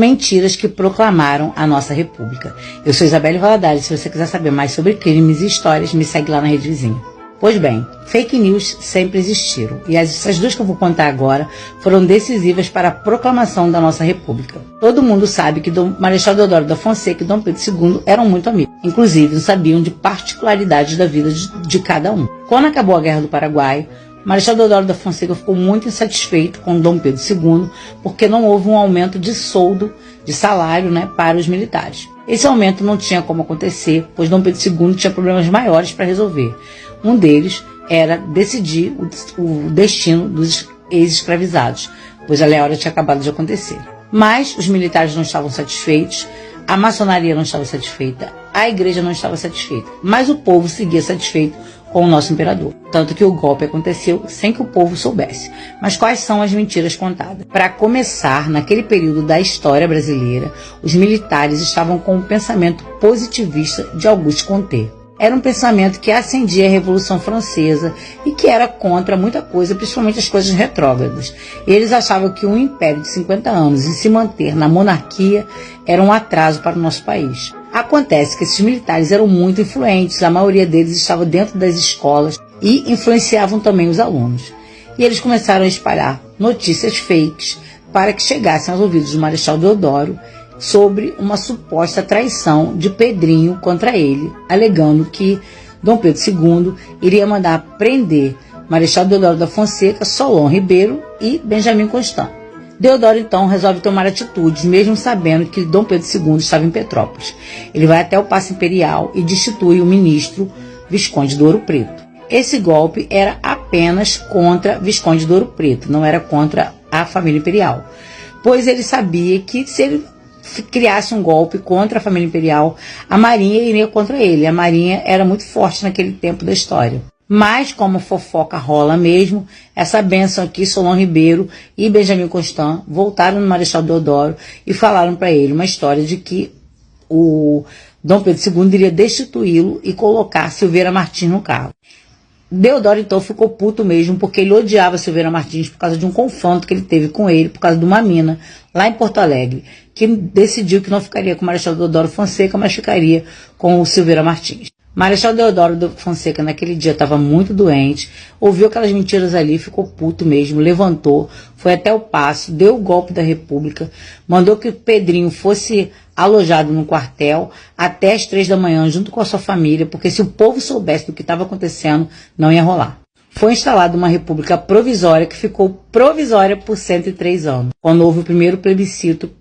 mentiras que proclamaram a nossa república. Eu sou Isabelle Valadares. Se você quiser saber mais sobre crimes e histórias, me segue lá na rede vizinha. Pois bem, fake news sempre existiram, e essas duas que eu vou contar agora foram decisivas para a proclamação da nossa república. Todo mundo sabe que Marechal Deodoro da Fonseca e Dom Pedro II eram muito amigos, inclusive sabiam de particularidades da vida de cada um. Quando acabou a Guerra do Paraguai, Marechal Deodoro da Fonseca ficou muito insatisfeito com Dom Pedro II porque não houve um aumento de soldo, de salário, para os militares. Esse aumento não tinha como acontecer, pois Dom Pedro II tinha problemas maiores para resolver. Um deles era decidir o destino dos ex-escravizados, pois a Lei Áurea tinha acabado de acontecer. Mas os militares não estavam satisfeitos, a maçonaria não estava satisfeita, a igreja não estava satisfeita, mas o povo seguia satisfeito com o nosso imperador. Tanto que o golpe aconteceu sem que o povo soubesse. Mas quais são as mentiras contadas? Para começar, naquele período da história brasileira, os militares estavam com o pensamento positivista de Auguste Comte. Era um pensamento que acendia a Revolução Francesa e que era contra muita coisa, principalmente as coisas retrógradas. Eles achavam que um império de 50 anos e se manter na monarquia era um atraso para o nosso país. Acontece que esses militares eram muito influentes, a maioria deles estava dentro das escolas e influenciavam também os alunos. E eles começaram a espalhar notícias fakes para que chegassem aos ouvidos do Marechal Deodoro sobre uma suposta traição de Pedrinho contra ele, alegando que Dom Pedro II iria mandar prender Marechal Deodoro da Fonseca, Solon Ribeiro e Benjamin Constant. Deodoro, então, resolve tomar atitudes, mesmo sabendo que Dom Pedro II estava em Petrópolis. Ele vai até o Paço Imperial e destitui o ministro Visconde de Ouro Preto. Esse golpe era apenas contra Visconde de Ouro Preto, não era contra a família imperial, pois ele sabia que se ele criasse um golpe contra a família imperial, a Marinha iria contra ele. A Marinha era muito forte naquele tempo da história. Mas, como fofoca rola mesmo, essa bênção aqui, Solon Ribeiro e Benjamin Constant voltaram no Marechal Deodoro e falaram para ele uma história de que o Dom Pedro II iria destituí-lo e colocar Silveira Martins no cargo. Deodoro, então, ficou puto mesmo, porque ele odiava Silveira Martins por causa de um confronto que ele teve com ele, por causa de uma mina, lá em Porto Alegre, que decidiu que não ficaria com o Marechal Deodoro Fonseca, mas ficaria com o Silveira Martins. Marechal Deodoro da Fonseca, naquele dia, estava muito doente, ouviu aquelas mentiras ali, ficou puto mesmo, levantou, foi até o Paço, deu o golpe da República, mandou que o Pedrinho fosse alojado no quartel até as 3 da manhã, junto com a sua família, porque se o povo soubesse do que estava acontecendo, não ia rolar. Foi instalada uma república provisória que ficou provisória por 103 anos, quando houve o primeiro plebiscito